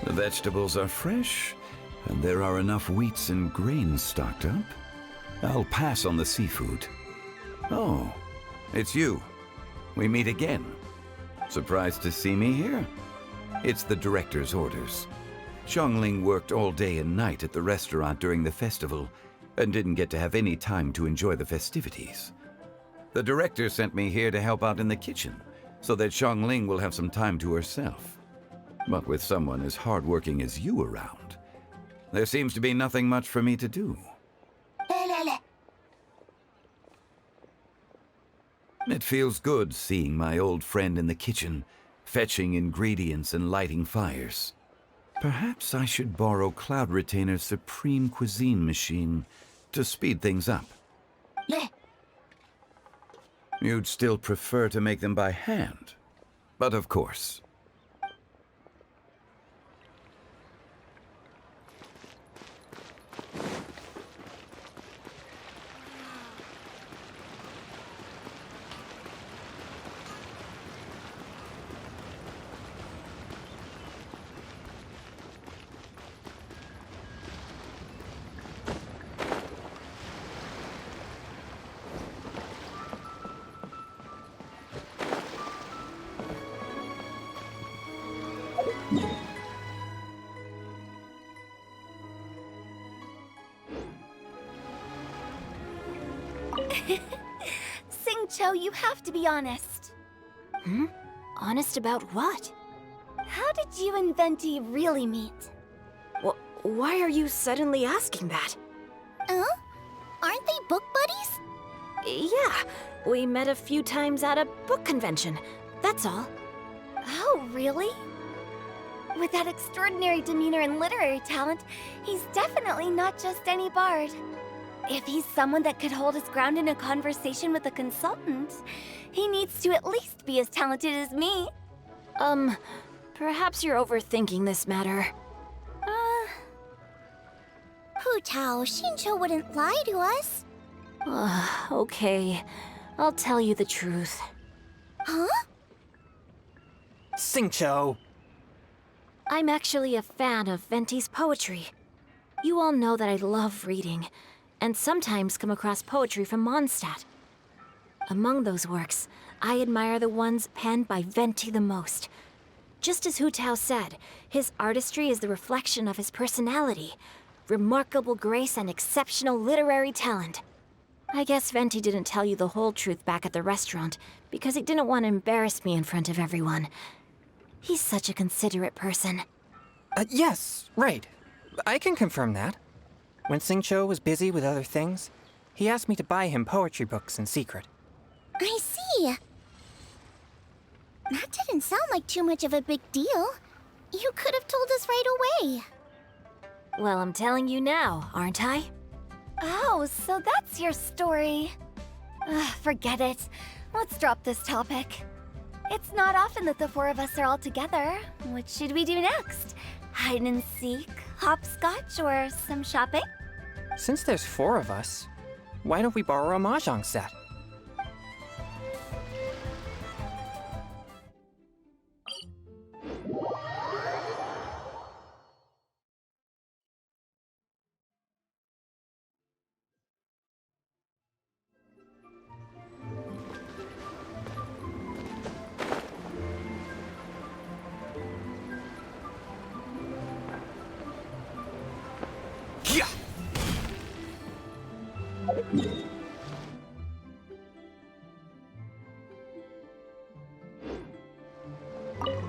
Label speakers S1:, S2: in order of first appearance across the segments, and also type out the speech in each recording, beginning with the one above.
S1: The vegetables are fresh, and there are enough wheats and grains stocked up. I'll pass on the seafood. Oh, it's you. We meet again. Surprised to see me here? It's the director's orders. Xiangling worked all day and night at the restaurant during the festival and didn't get to have any time to enjoy the festivities. The director sent me here to help out in the kitchen so that Xiangling will have some time to herself. But with someone as hardworking as you around, there seems to be nothing much for me to do. It feels good seeing my old friend in the kitchen, fetching ingredients and lighting fires. Perhaps I should borrow Cloud Retainer's Supreme Cuisine machine to speed things up. You'd still prefer to make them by hand, but of course.
S2: Xingqiu, you have to be honest.
S3: Hmm? Honest about what?
S2: How did you and Venti really meet?
S3: Why are you suddenly asking that?
S2: Aren't they book buddies?
S3: Yeah, we met a few times at a book convention. That's all.
S2: Oh, really? With that extraordinary demeanor and literary talent, he's definitely not just any bard. If he's someone that could hold his ground in a conversation with a consultant, he needs to at least be as talented as me.
S3: Perhaps you're overthinking this matter.
S2: Hu Tao, Xingqiu wouldn't lie to us.
S3: Okay. I'll tell you the truth.
S2: Huh?
S4: Xingqiu!
S3: I'm actually a fan of Venti's poetry. You all know that I love reading, and sometimes come across poetry from Mondstadt. Among those works, I admire the ones penned by Venti the most. Just as Hu Tao said, his artistry is the reflection of his personality, remarkable grace and exceptional literary talent. I guess Venti didn't tell you the whole truth back at the restaurant because he didn't want to embarrass me in front of everyone. He's such a considerate person.
S4: Yes, right. I can confirm that. When Xingqiu was busy with other things, he asked me to buy him poetry books in secret.
S2: I see. That didn't sound like too much of a big deal. You could have told us right away.
S3: Well, I'm telling you now, aren't I?
S2: Oh, so that's your story. Forget it. Let's drop this topic. It's not often that the four of us are all together. What should we do next? Hide and seek, hopscotch, or some shopping?
S4: Since there's 4 of us, why don't we borrow a mahjong set?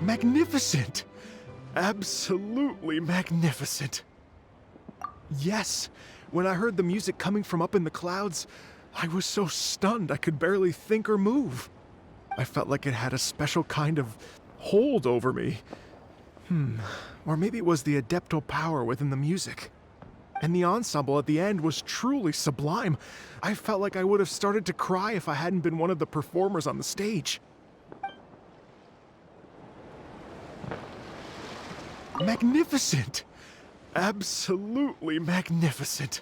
S5: Magnificent! Absolutely magnificent. Yes, when I heard the music coming from up in the clouds, I was so stunned I could barely think or move. I felt like it had a special kind of hold over me. Or maybe it was the adeptal power within the music. And the ensemble at the end was truly sublime. I felt like I would have started to cry if I hadn't been one of the performers on the stage. Magnificent! Absolutely magnificent.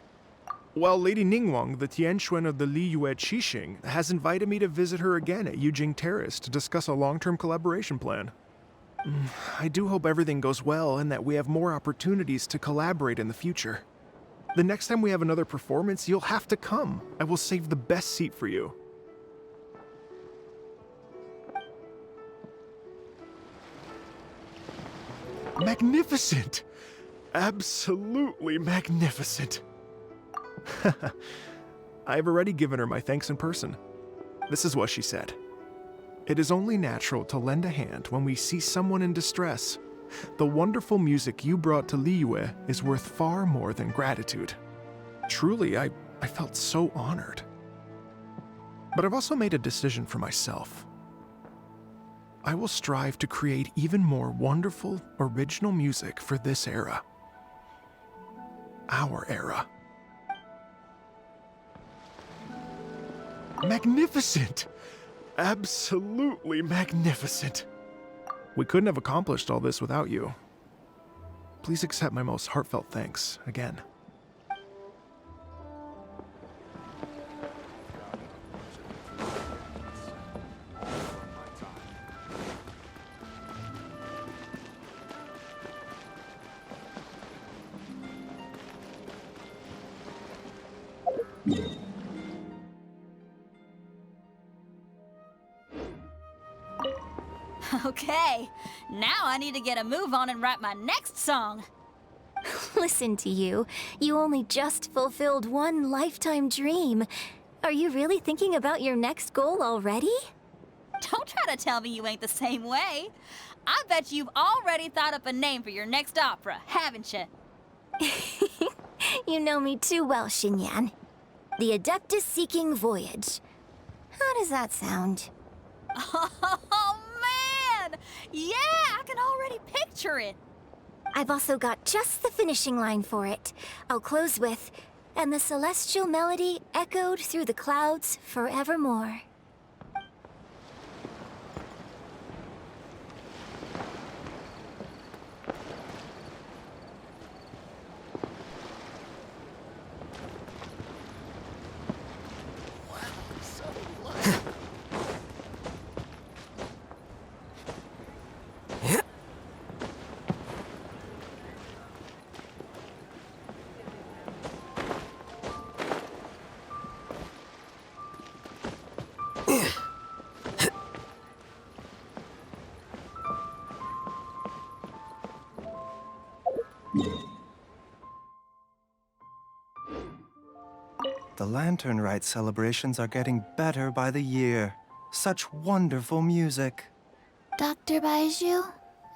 S5: Well, Lady Ningguang, the Tianquan of the Liyue Qixing, has invited me to visit her again at Yujing Terrace to discuss a long-term collaboration plan. I do hope everything goes well and that we have more opportunities to collaborate in the future. The next time we have another performance, you'll have to come. I will save the best seat for you. Magnificent! Absolutely magnificent! I've already given her my thanks in person. This is what she said. It is only natural to lend a hand when we see someone in distress. The wonderful music you brought to Liyue is worth far more than gratitude. Truly, I felt so honored. But I've also made a decision for myself. I will strive to create even more wonderful, original music for this era. Our era. Magnificent! Absolutely magnificent! We couldn't have accomplished all this without you. Please accept my most heartfelt thanks again.
S6: Okay, now I need to get a move on and write my next song.
S2: Listen to you. You only just fulfilled one lifetime dream. Are you really thinking about your next goal already?
S6: Don't try to tell me you ain't the same way. I bet you've already thought up a name for your next opera, haven't you?
S2: You know me too well, Xinyan. The Adeptus-Seeking Voyage. How does that sound?
S6: Oh, man! Yeah, I can already picture it.
S2: I've also got just the finishing line for it. I'll close with, "And the celestial melody echoed through the clouds forevermore."
S7: The Lantern Rite celebrations are getting better by the year. Such wonderful music.
S8: Dr. Baizhu,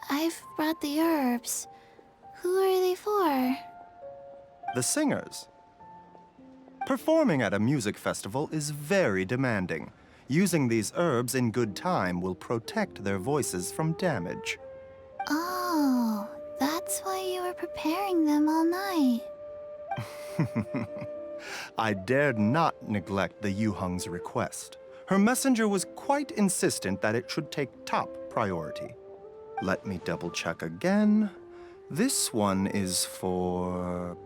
S8: I've brought the herbs. Who are they for?
S7: The singers. Performing at a music festival is very demanding. Using these herbs in good time will protect their voices from damage.
S8: Oh, that's why you were preparing them all night.
S7: I dared not neglect the Yuheng's request. Her messenger was quite insistent that it should take top priority. Let me double check again. This one is for...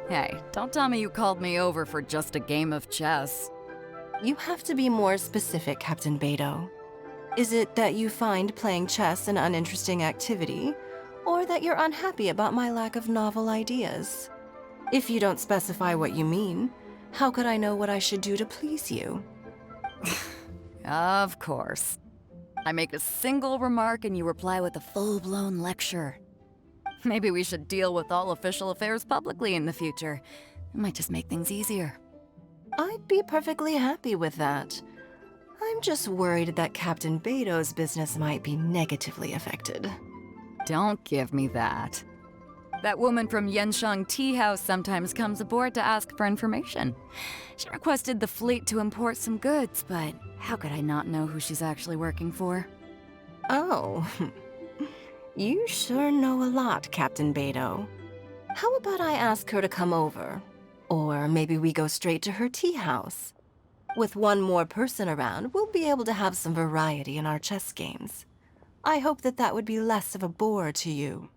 S9: Hey, don't tell me you called me over for just a game of chess.
S10: You have to be more specific, Captain Beidou. Is it that you find playing chess an uninteresting activity, or that you're unhappy about my lack of novel ideas? If you don't specify what you mean, how could I know what I should do to please you?
S9: Of course. I make a single remark and you reply with a full-blown lecture. Maybe we should deal with all official affairs publicly in the future. It might just make things easier.
S10: I'd be perfectly happy with that. I'm just worried that Captain Beidou's business might be negatively affected.
S9: Don't give me that. That woman from Yanshang Tea House sometimes comes aboard to ask for information. She requested the fleet to import some goods, but how could I not know who she's actually working for?
S10: Oh, you sure know a lot, Captain Beidou. How about I ask her to come over? Or maybe we go straight to her tea house. With one more person around, we'll be able to have some variety in our chess games. I hope that would be less of a bore to you.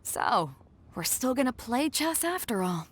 S9: So, we're still gonna play chess after all.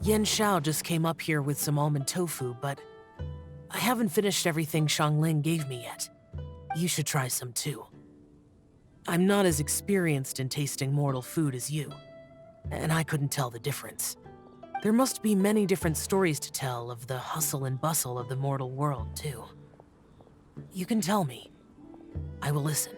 S11: Yan Xiao just came up here with some almond tofu, but I haven't finished everything Xiangling gave me yet. You should try some too. I'm not as experienced in tasting mortal food as you, and I couldn't tell the difference. There must be many different stories to tell of the hustle and bustle of the mortal world, too. You can tell me. I will listen.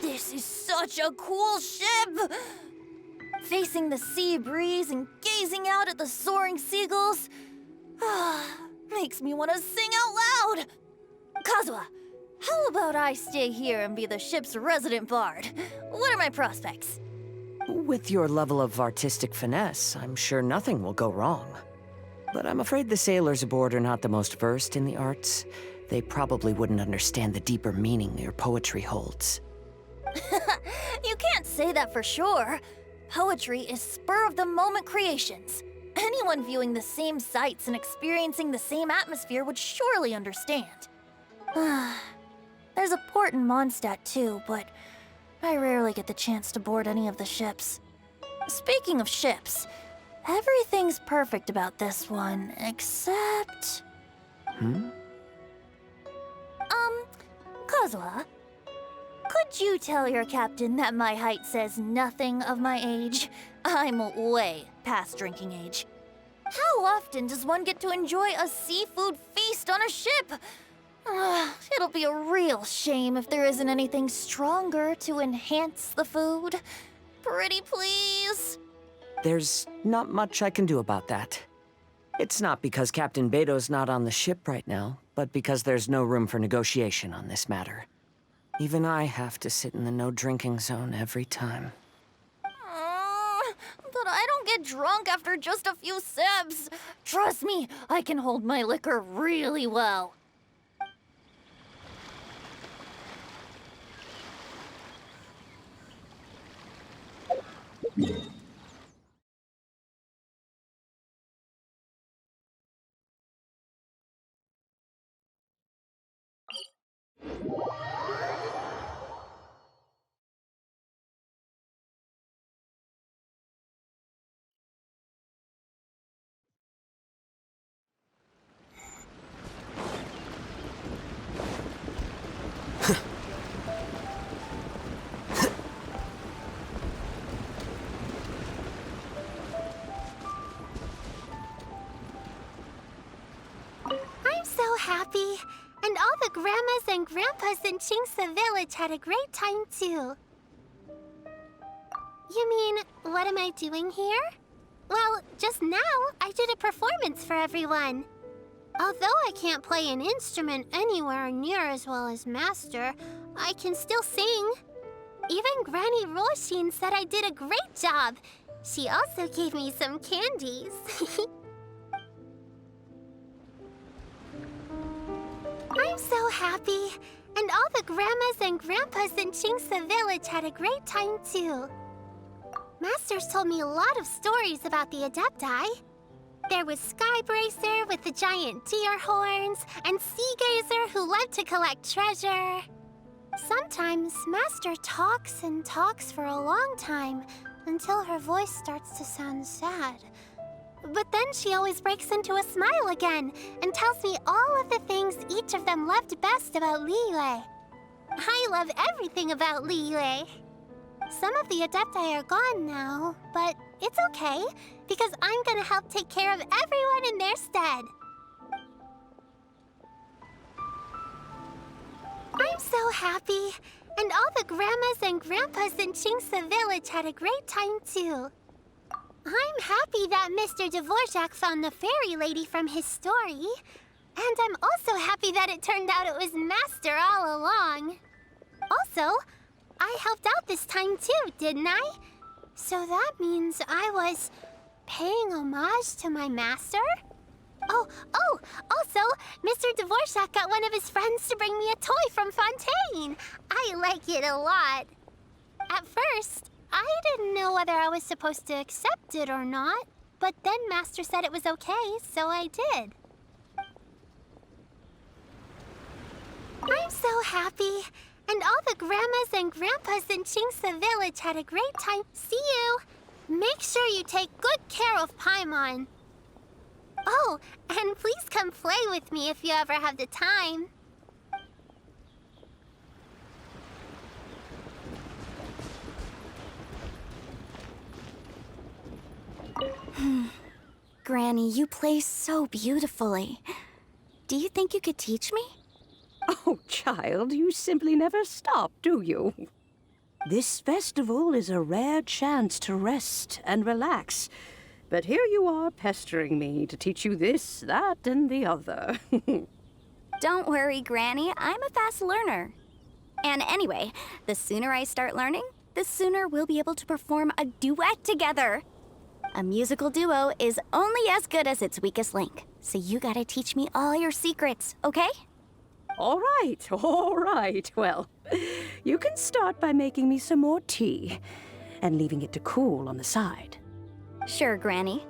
S2: This is such a cool ship! Facing the sea breeze and gazing out at the soaring seagulls, makes me want to sing out loud! Kazuha, how about I stay here and be the ship's resident bard? What are my prospects?
S12: With your level of artistic finesse, I'm sure nothing will go wrong. But I'm afraid the sailors aboard are not the most versed in the arts. They probably wouldn't understand the deeper meaning your poetry holds.
S2: You can't say that for sure. Poetry is spur-of-the-moment creations. Anyone viewing the same sights and experiencing the same atmosphere would surely understand. There's a port in Mondstadt too, but I rarely get the chance to board any of the ships. Speaking of ships, everything's perfect about this one, except... Kazuha, could you tell your captain that my height says nothing of my age? I'm way past drinking age. How often does one get to enjoy a seafood feast on a ship? It'll be a real shame if there isn't anything stronger to enhance the food. Pretty please?
S12: There's not much I can do about that. It's not because Captain Beidou's not on the ship right now, but because there's no room for negotiation on this matter. Even I have to sit in the no-drinking zone every time.
S2: But I don't get drunk after just a few sips. Trust me, I can hold my liquor really well.
S13: I'm so happy.
S2: And all the grandmas and grandpas in Qingce village had a great time too. You mean, what am I doing here? Well, just now, I did a performance for everyone. Although I can't play an instrument anywhere near as well as Master, I can still sing. Even Granny Roshin said I did a great job. She also gave me some candies. I'm so happy. And all the grandmas and grandpas in Qingce village had a great time too. Master's told me a lot of stories about the Adepti. There was Skybracer with the giant deer horns, and Seagazer who loved to collect treasure. Sometimes Master talks and talks for a long time until her voice starts to sound sad. But then she always breaks into a smile again and tells me all of the things each of them loved best about Liyue. I love everything about Liyue. Some of the Adepti are gone now, but it's okay, because I'm gonna help take care of everyone in their stead. I'm so happy, and all the grandmas and grandpas in Qingce village had a great time too. I'm happy that Mr. Dvorak found the fairy lady from his story, and I'm also happy that it turned out it was Master all along. Also, I helped out this time too, didn't I? So that means I was paying homage to my master? Oh, also, Mr. Dvorak got one of his friends to bring me a toy from Fontaine. I like it a lot. At first, I didn't know whether I was supposed to accept it or not, but then Master said it was okay, so I did. I'm so happy. And all the grandmas and grandpas in Qingce village had a great time. See you! Make sure you take good care of Paimon. Oh, and please come play with me if you ever have the time.
S3: Granny, you play so beautifully. Do you think you could teach me?
S13: Oh, child, you simply never stop, do you? This festival is a rare chance to rest and relax. But here you are pestering me to teach you this, that, and the other.
S3: Don't worry, Granny. I'm a fast learner. And anyway, the sooner I start learning, the sooner we'll be able to perform a duet together. A musical duo is only as good as its weakest link. So you gotta teach me all your secrets, okay?
S13: All right. Well, you can start by making me some more tea and leaving it to cool on the side.
S3: Sure, Granny.